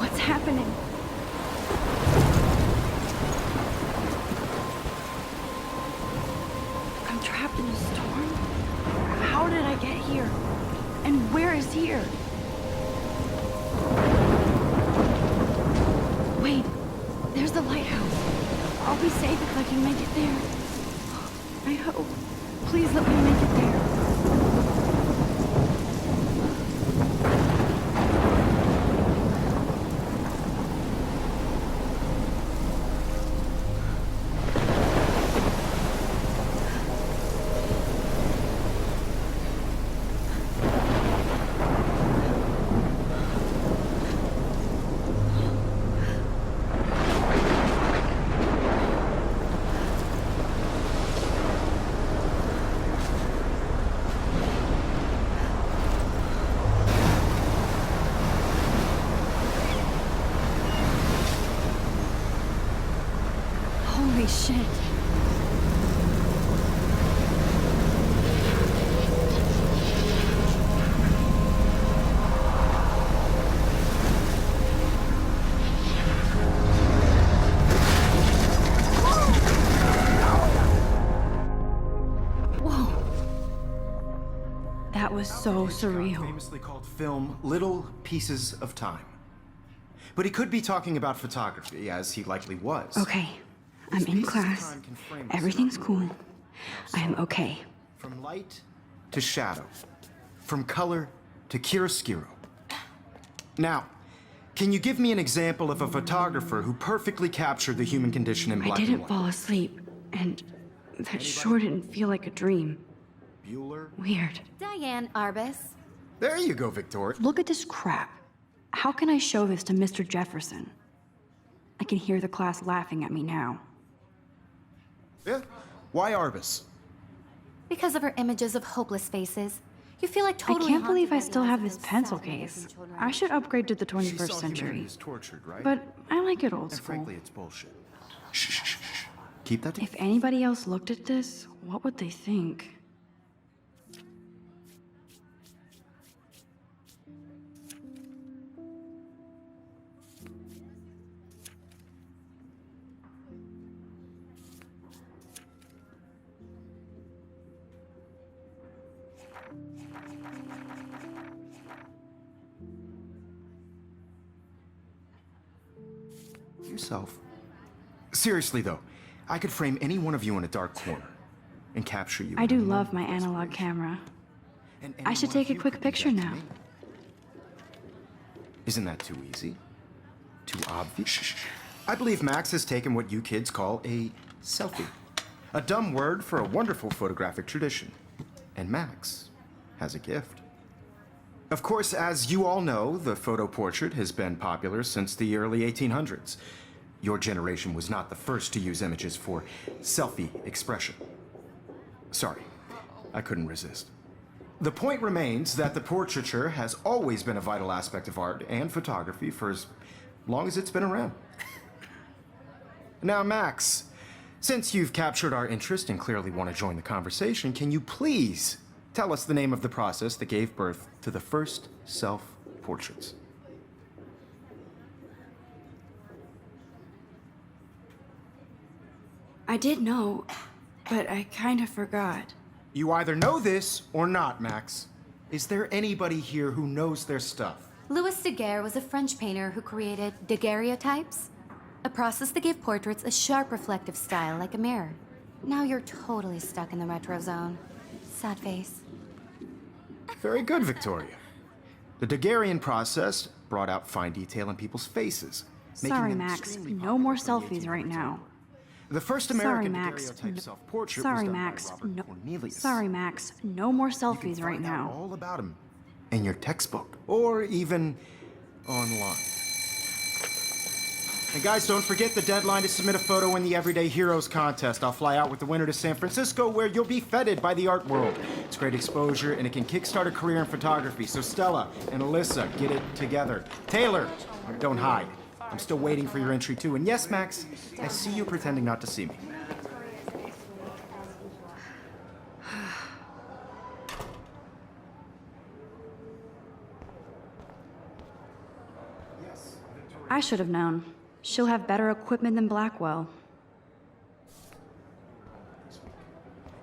What's happening? I'm trapped in a storm? How did I get here? And where is here? Wait, there's the lighthouse. I'll be safe if I can make it there. I hope. Please let me make it there. Holy shit. Whoa. That was so surreal. Famously called film Little Pieces of Time. But he could be talking about photography, as he likely was. Okay, I'm in class. Everything's cool. I am okay. From light to shadow. From color to chiaroscuro. Now, can you give me an example of a photographer who perfectly captured the human condition in I black and didn't white? fall asleep, and that sure didn't feel like a dream. Bueller? Weird. Diane Arbus. There you go, Victoria. Look at this crap. How can I show this to Mr. Jefferson? I can hear the class laughing at me now. Yeah? Why Arbus? Because of her images of hopeless faces. You feel like I totally can't believe I haunted by still the have eyes this of those pencil sad case. innocent children. I should upgrade to the She 21st saw century. humanity as tortured, right? But I like it old And school. frankly, it's bullshit. Shh, shh, shh, shh. Keep that to If anybody else looked at this, what would they think? yourself. Seriously, though, I could frame any one of you in a dark corner and capture you. I in do a love moment my of analog desperation. camera. And I should any one take of a you quick could do picture that to now. me. Isn't that too easy? Too obvious? Shh. I believe Max has taken what you kids call a selfie. A dumb word for a wonderful photographic tradition. And Max has a gift. Of course, as you all know, the photo portrait has been popular since the early 1800s. Your generation was not the first to use images for selfie expression. Sorry, I couldn't resist. The point remains that the portraiture has always been a vital aspect of art and photography for as long as it's been around. Now, Max, since you've captured our interest and clearly want to join the conversation, can you please tell us the name of the process that gave birth to the first self-portraits? I did know, but I kind of forgot. You either know this or not, Max. Is there anybody here who knows their stuff? Louis Daguerre was a French painter who created daguerreotypes, a process that gave portraits a sharp reflective style like a mirror. Now you're totally stuck in the retro zone. Sad face. Very good, Victoria. The Daguerrean process brought out fine detail in people's faces. making Sorry, them Max. extremely No more popular in the selfies right 1800s. now. The first Sorry, American Max. daguerreotype No- self-portrait Sorry, was done Max. by Robert No. Cornelius. Sorry, Max. No more You can selfies right find out now. all about him in your textbook or even online. And guys, don't forget the deadline to submit a photo in the Everyday Heroes contest. I'll fly out with the winner to San Francisco, where you'll be feted by the art world. It's great exposure, and it can kickstart a career in photography. So Stella and Alyssa, get it together. Taylor, don't hide. I'm still waiting for your entry too. And yes, Max, I see you pretending not to see me. Yes, Victoria. I should have known. She'll have better equipment than Blackwell.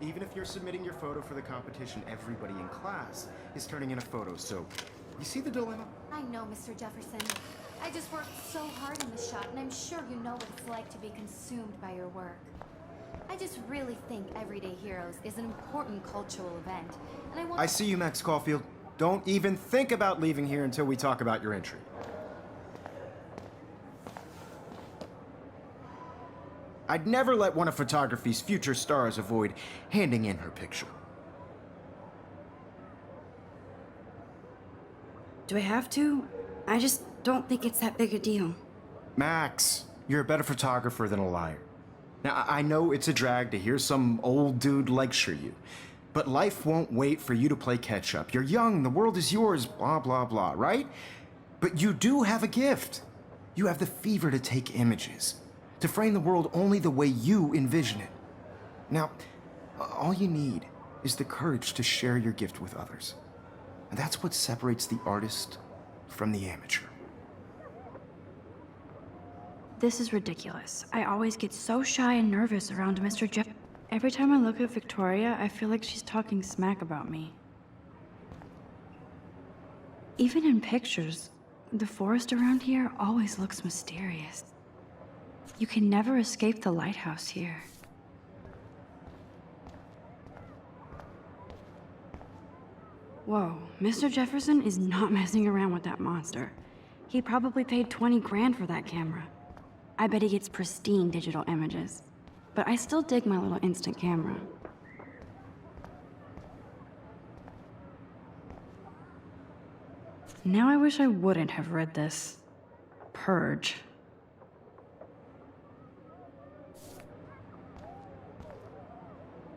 Even if you're submitting your photo for the competition, everybody in class is turning in a photo, so you see the dilemma? I know, Mr. Jefferson. I just worked so hard in the shot, and I'm sure you know what it's like to be consumed by your work. I just really think Everyday Heroes is an important cultural event, and I want... I see you, Max Caulfield. Don't even think about leaving here until we talk about your entry. I'd never let one of photography's future stars avoid handing in her picture. Do I have to? I just don't think it's that big a deal. Max, you're a better photographer than a liar. Now, I know it's a drag to hear some old dude lecture you, but life won't wait for you to play catch-up. You're young, the world is yours, blah, blah, blah, right? But you do have a gift. You have the fever to take images, to frame the world only the way you envision it. Now, all you need is the courage to share your gift with others. And that's what separates the artist from the amateur. This is ridiculous. I always get so shy and nervous around Mr. Jeff. Every time I look at Victoria, I feel like she's talking smack about me. Even in pictures, the forest around here always looks mysterious. You can never escape the lighthouse here. Whoa, Mr. Jefferson is not messing around with that monster. He probably paid 20 grand for that camera. I bet he gets pristine digital images. But I still dig my little instant camera. Now I wish I wouldn't have read this. Purge.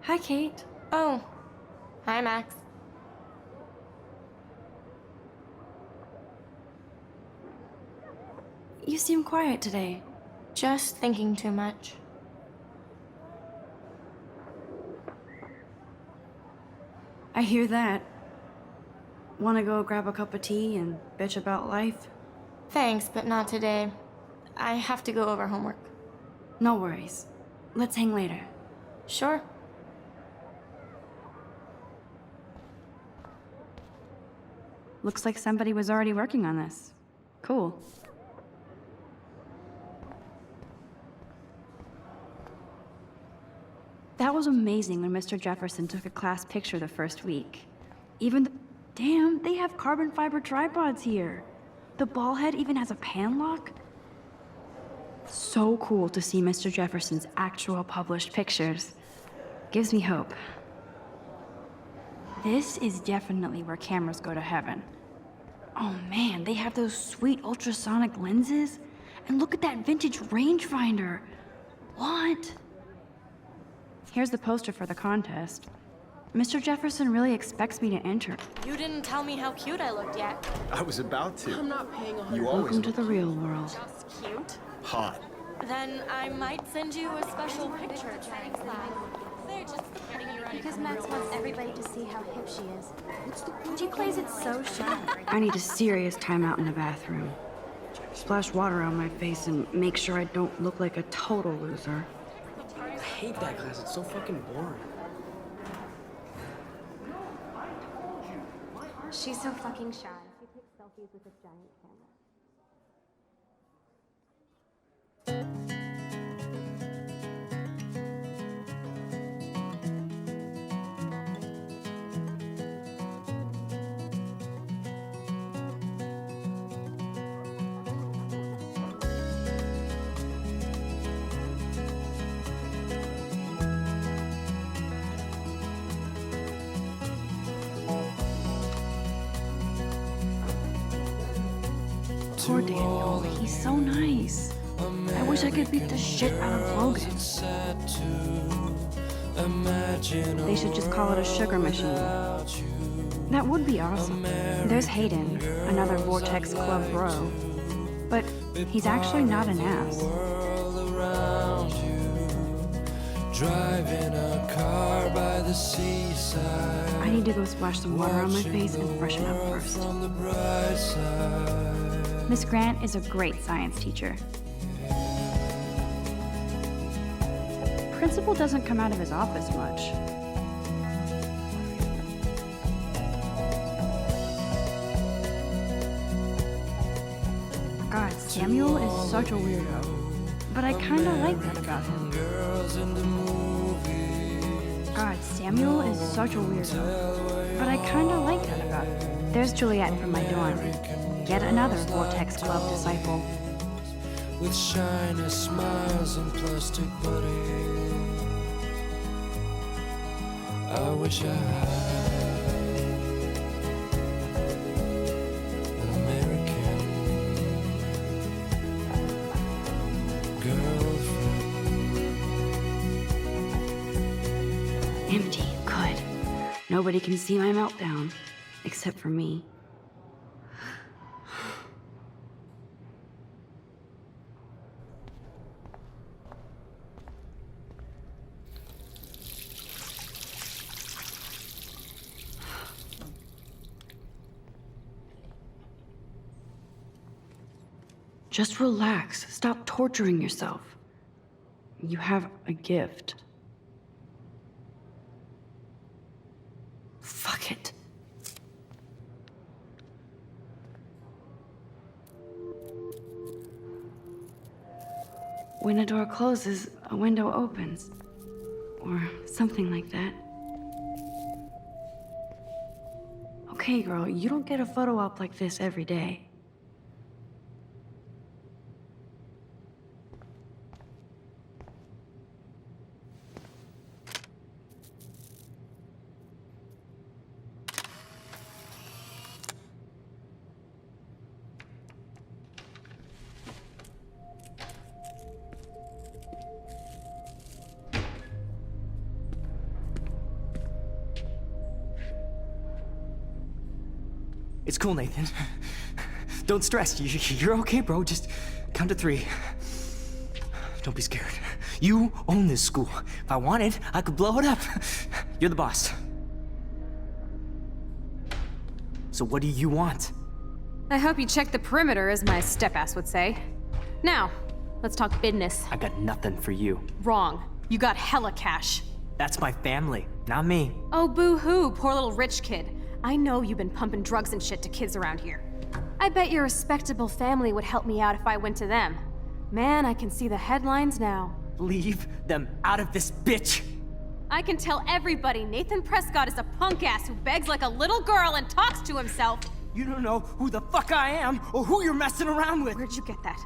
Hi, Kate. Oh. Hi, Max. You seem quiet today. Just thinking too much. I hear that. Wanna go grab a cup of tea and bitch about life? Thanks, but not today. I have to go over homework. No worries. Let's hang later. Sure. Looks like somebody was already working on this. Cool. That was amazing when Mr. Jefferson took a class picture the first week. Damn, they have carbon fiber tripods here. The ball head even has a pan lock. So cool to see Mr. Jefferson's actual published pictures. Gives me hope. This is definitely where cameras go to heaven. Oh man, they have those sweet ultrasonic lenses. And look at that vintage rangefinder. What? Here's the poster for the contest. Mr. Jefferson really expects me to enter. You didn't tell me how cute I looked yet. I was about to. I'm not paying 100. You always Welcome to the real world. Just cute. hot. Then I might send you a special picture. They're just getting you ready. Because Max wants everybody to see how hip she is. She plays it so shy. I need a serious timeout in the bathroom. Splash water on my face and make sure I don't look like a total loser. I hate that class. It's so fucking boring. She's so fucking shy. She takes selfies with a giant camera. Poor Daniel, he's so nice. I wish I could beat the shit out of Logan. They should just call it a sugar machine. That would be awesome. There's Hayden, another Vortex Club bro. But he's actually not an ass. Driving a car by the seaside. I need to go splash some water on my face and freshen up first. From the bright side. Miss Grant is a great science teacher. Principal doesn't come out of his office much. God, Samuel is such a weirdo. But I kinda like that about him. Girls in the movie. God, Samuel is such a weirdo. But I kinda like that about him. There's Juliet from my dorm. Yet another Vortex Club disciple. With shiny smiles and plastic bodies. I wish I had an American girlfriend. Empty, good. Nobody can see my meltdown. Except for me. Just relax. Stop torturing yourself. You have a gift. Fuck it. When a door closes, a window opens. Or something like that. Okay, girl, you don't get a photo op like this every day. It's cool, Nathan. Don't stress. You're okay, bro. Just count to 3. Don't be scared. You own this school. If I wanted, I could blow it up. You're the boss. So what do you want? I hope you checked the perimeter, as my step-ass would say. Now, let's talk business. I got nothing for you. Wrong. You got hella cash. That's my family, not me. Oh, boo-hoo, poor little rich kid. I know you've been pumping drugs and shit to kids around here. I bet your respectable family would help me out if I went to them. Man, I can see the headlines now. Leave them out of this bitch. I can tell everybody Nathan Prescott is a punk ass who begs like a little girl and talks to himself. You don't know who the fuck I am or who you're messing around with. Where'd you get that?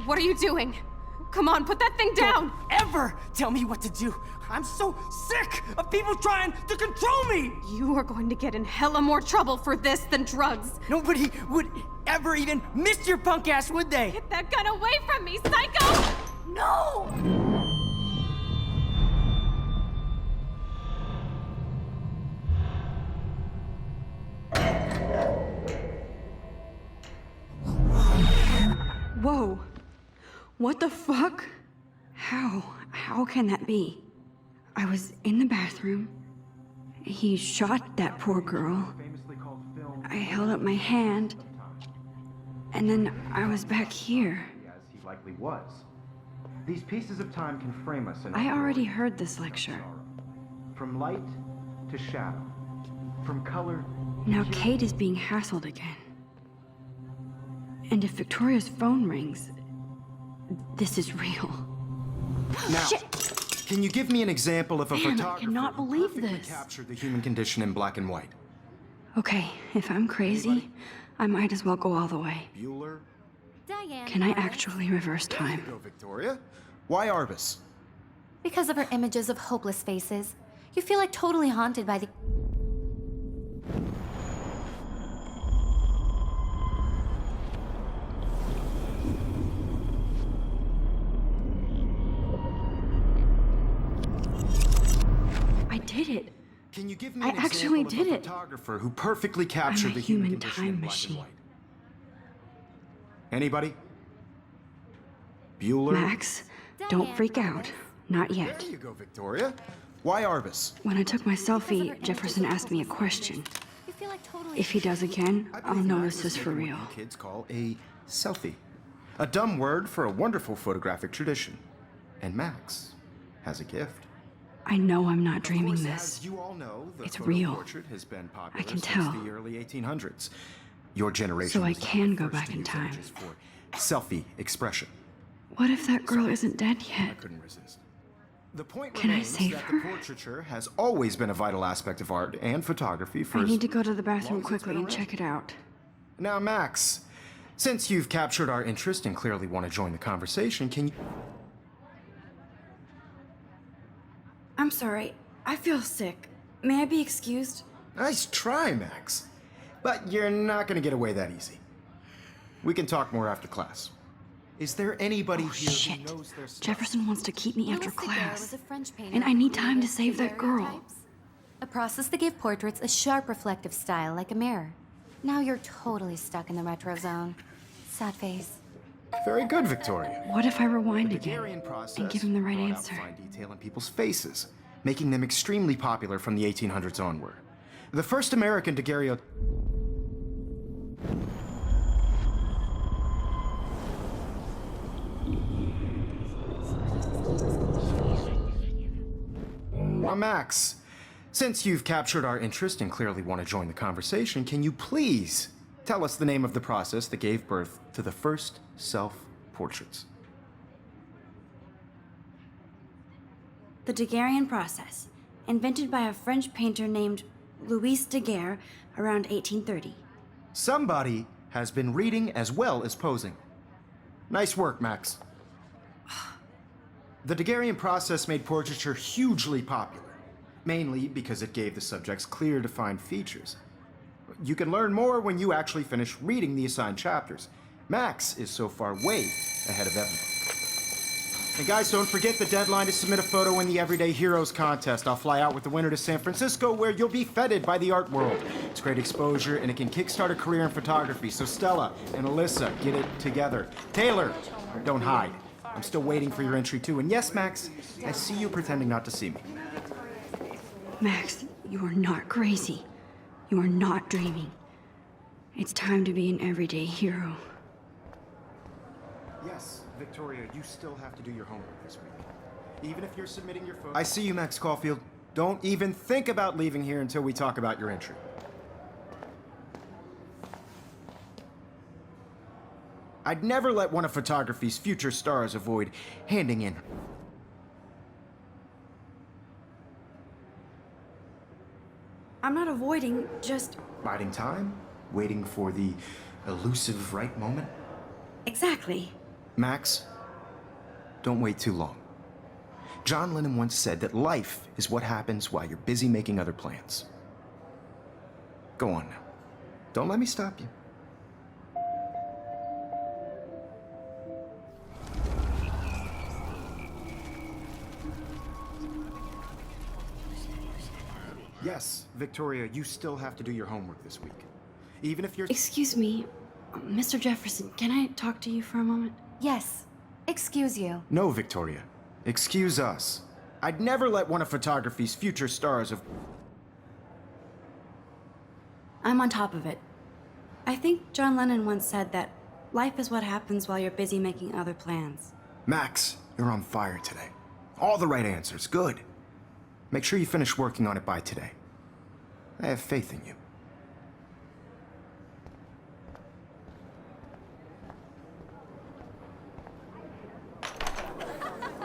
What are you doing? Come on, put that thing down! Don't ever tell me what to do. I'm so sick of people trying to control me. You are going to get in hella more trouble for this than drugs. Nobody would ever even miss your punk ass, would they? Get that gun away from me, psycho! No! Whoa. What the fuck? How can that be? I was in the bathroom. He shot that poor girl. I held up my hand. And then I was back here. As he likely was. These pieces of time can frame us in I already heard this lecture. From light to shadow. From color. Now Kate is being hassled again. And if Victoria's phone rings, this is real. Now, Shit! can you give me an example of a Man, I photographer cannot who believe perfectly this. captured the human condition in black and white? Okay, if I'm crazy, I might as well go all the way. Bueller? Diane. Can I Morris. actually reverse time? Go, Victoria. Why Arbus? Because of her images of hopeless faces, you feel like totally haunted by the... I did it. Can you give me I an actually example did of a it. photographer who perfectly captured a the human human condition time in black machine. and white? Anybody? Bueller? Max, don't Diane freak Morris. out. Not yet. There you go, Victoria. Why Arbus? When I took my Because of her selfie, images Jefferson of asked me a hopeless question. faces, you feel like totally... If he does again, I I'll believe know Max this has is for taken real. what you kids call a selfie. A dumb word for a wonderful photographic tradition. And Max has a gift. I know I'm not dreaming Of course, this. as you all know, the It's photo real. portrait has been popular I can since tell. the early 1800s. Your generation So I was not can the go first back to in use time. images for selfie expression. What if that girl isn't dead I yet? couldn't resist. The point Can I remains save that her? the portraiture has always been a vital aspect of art and photography for I as need to go to the long bathroom as it's quickly been and around. check it out. Now, Max, since you've captured our interest and clearly want to join the conversation, can you... I'm sorry. I feel sick. May I be excused? Nice try, Max. But you're not going to get away that easy. We can talk more after class. Is there anybody Oh, here shit. who knows their stuff? Jefferson wants to keep me after Louis Daguerre class. was a French painter And I who need time to created save that girl. daguerreotypes, a process that gave portraits a sharp reflective style like a mirror. Now you're totally stuck in the retro zone. Sad face. Very good, Victoria. What if I rewind Daguerrean again process and give him the right brought out answer? fine detail in people's faces, making them extremely popular from the 1800s onward. The first American daguerreotype... Now, Max, since you've captured our interest and clearly want to join the conversation, can you please tell us the name of the process that gave birth to the first self-portraits? The Daguerrean process, invented by a French painter named Louis Daguerre around 1830. Somebody has been reading as well as posing. Nice work, Max. The Daguerrean process made portraiture hugely popular, mainly because it gave the subjects clear, defined features. You can learn more when you actually finish reading the assigned chapters. Max is so far way ahead of everyone. And guys, don't forget the deadline to submit a photo in the Everyday Heroes contest. I'll fly out with the winner to San Francisco, where you'll be feted by the art world. It's great exposure, and it can kickstart a career in photography. So Stella and Alyssa, get it together. Taylor, don't hide. I'm still waiting for your entry too. And yes, Max, I see you pretending not to see me. Max, you are not crazy. You are not dreaming. It's time to be an everyday hero. Yes, Victoria, you still have to do your homework this week. Even if you're submitting your photo... I see you, Max Caulfield. Don't even think about leaving here until we talk about your entry. I'd never let one of photography's future stars avoid handing in. I'm not avoiding, just... Biding time? Waiting for the elusive right moment? Exactly. Max, don't wait too long. John Lennon once said that life is what happens while you're busy making other plans. Go on now. Don't let me stop you. Yes, Victoria, you still have to do your homework this week. Even if you're... Excuse me, Mr. Jefferson, can I talk to you for a moment? Yes. Excuse you. No, Victoria. Excuse us. I'd never let one of photography's future stars of... I'm on top of it. I think John Lennon once said that life is what happens while you're busy making other plans. Max, you're on fire today. All the right answers. Good. Make sure you finish working on it by today. I have faith in you.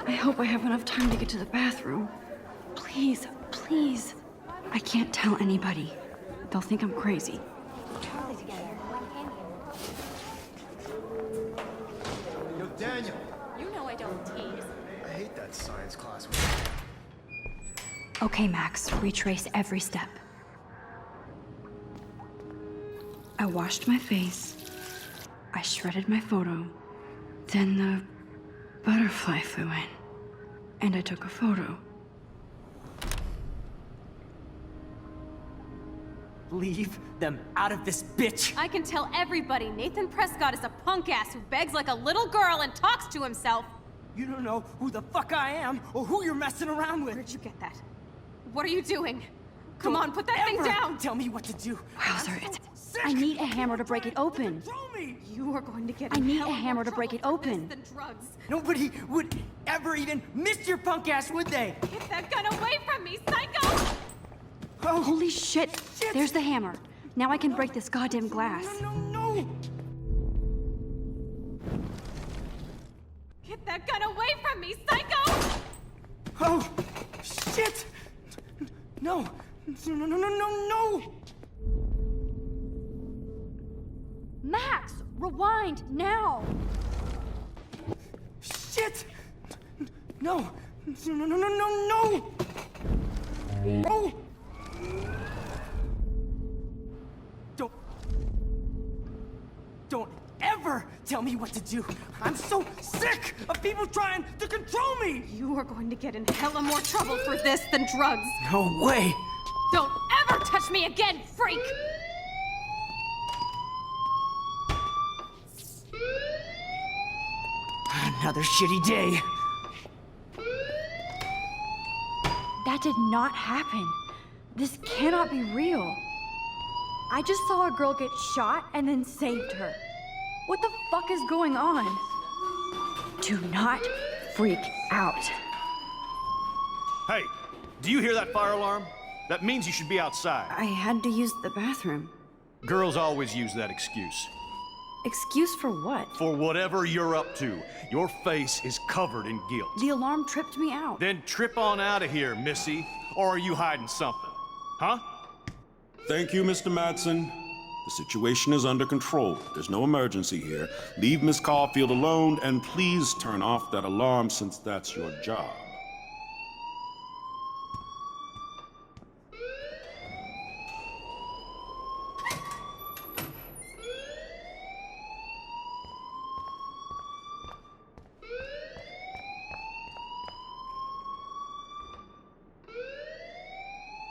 I hope I have enough time to get to the bathroom. Please, please. I can't tell anybody. They'll think I'm crazy. Yo, Daniel. You know I don't tease. I hate that science class. Okay, Max, retrace every step. I washed my face. I shredded my photo. Then the butterfly flew in. And I took a photo. Leave them out of this bitch! I can tell everybody Nathan Prescott is a punk ass who begs like a little girl and talks to himself. You don't know who the fuck I am or who you're messing around with. Where'd you get that? What are you doing? Come on, put that thing Ever down! Tell me what to do. Wowzer, it's sick! I need a hammer to break it open. Control me! You are going to get I in need hell a more hammer to trouble break it for open. this than drugs. Nobody would ever even miss your punk ass, would they? Get that gun away from me, psycho! Oh, Holy shit! There's the hammer. Now I can break this goddamn glass. no! Get that gun away from me, psycho! Oh, shit! No! No! Max, rewind now! Shit! No! No! Oh! Don't ever tell me what to do! I'm so sick of people trying to control me! You are going to get in hella more trouble for this than drugs. No way! Don't ever touch me again, freak! Another shitty day. That did not happen. This cannot be real. I just saw a girl get shot and then saved her. What the fuck is going on? Do not freak out. Hey, do you hear that fire alarm? That means you should be outside. I had to use the bathroom. Girls always use that excuse. Excuse for what? For whatever you're up to, your face is covered in guilt. The alarm tripped me out. Then trip on out of here, Missy. Or are you hiding something? Huh? Thank you, Mr. Madsen. The situation is under control. There's no emergency here. Leave Miss Caulfield alone, and please turn off that alarm since that's your job.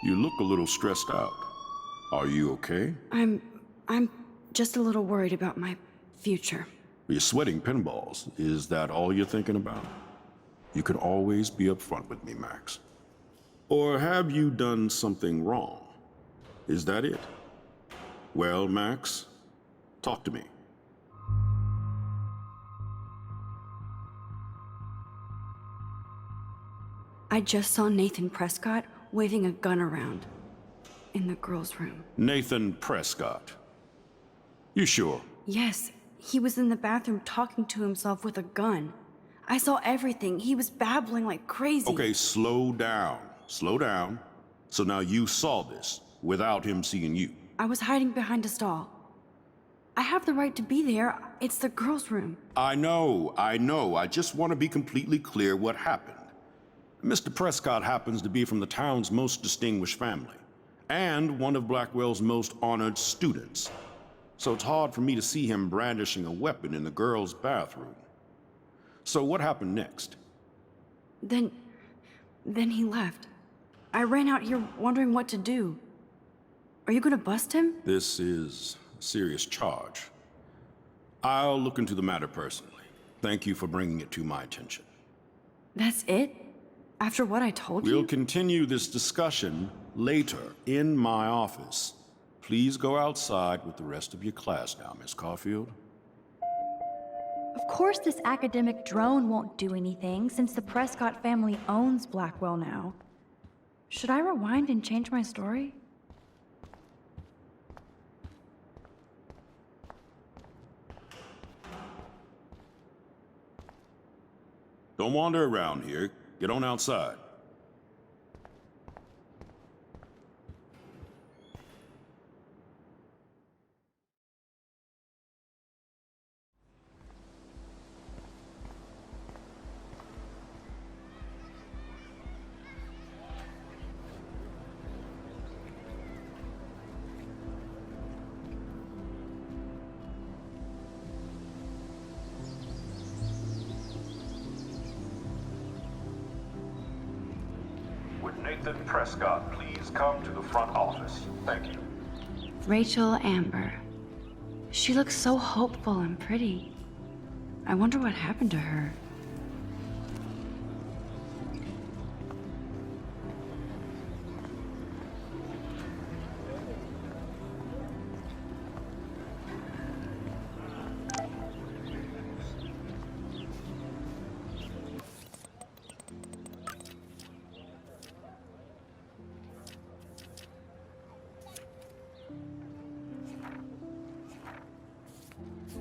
You look a little stressed out. Are you okay? I'm just a little worried about my future. You're sweating pinballs. Is that all you're thinking about? You can always be upfront with me, Max. Or have you done something wrong? Is that it? Well, Max, talk to me. I just saw Nathan Prescott waving a gun around in the girls' room. Nathan Prescott. You sure? Yes, he was in the bathroom talking to himself with a gun. I saw everything. He was babbling like crazy. Okay, slow down. Slow down. So now you saw this without him seeing you. I was hiding behind a stall. I have the right to be there. It's the girls' room. I know. I just want to be completely clear what happened. Mr. Prescott happens to be from the town's most distinguished family, and one of Blackwell's most honored students. So it's hard for me to see him brandishing a weapon in the girls' bathroom. So what happened next? Then he left. I ran out here wondering what to do. Are you gonna bust him? This is a serious charge. I'll look into the matter personally. Thank you for bringing it to my attention. That's it? After what I told We'll you? continue this discussion later in my office. Please go outside with the rest of your class now, Miss Caulfield. Of course this academic drone won't do anything since the Prescott family owns Blackwell now. Should I rewind and change my story? Don't wander around here. Get on outside. Would Nathan Prescott please come to the front office? Thank you. Rachel Amber. She looks so hopeful and pretty. I wonder what happened to her.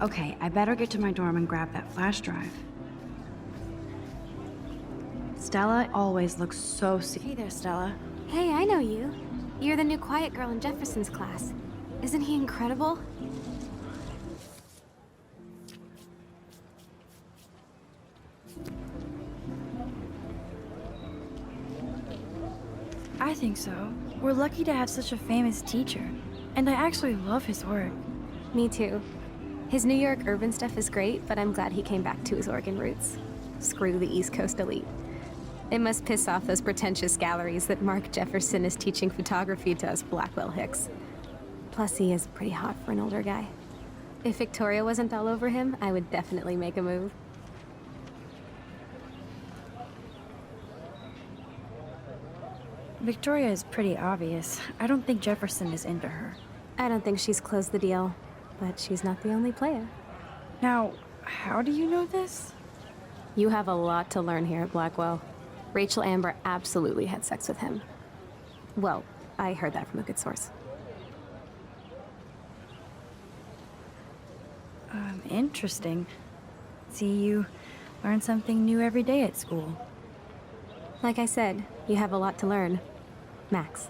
Okay, I better get to my dorm and grab that flash drive. Stella always looks so Hey there, Stella. Hey, I know you. You're the new quiet girl in Jefferson's class. Isn't he incredible? I think so. We're lucky to have such a famous teacher. And I actually love his work. Me too. His New York urban stuff is great, but I'm glad he came back to his Oregon roots. Screw the East Coast elite. It must piss off those pretentious galleries that Mark Jefferson is teaching photography to us Blackwell Hicks. Plus, he is pretty hot for an older guy. If Victoria wasn't all over him, I would definitely make a move. Victoria is pretty obvious. I don't think Jefferson is into her. I don't think she's closed the deal, but she's not the only player. Now, how do you know this? You have a lot to learn here at Blackwell. Rachel Amber absolutely had sex with him. Well, I heard that from a good source. Interesting. See, you learn something new every day at school. Like I said, you have a lot to learn. Max,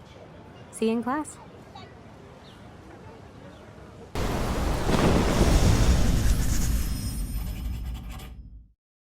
see you in class.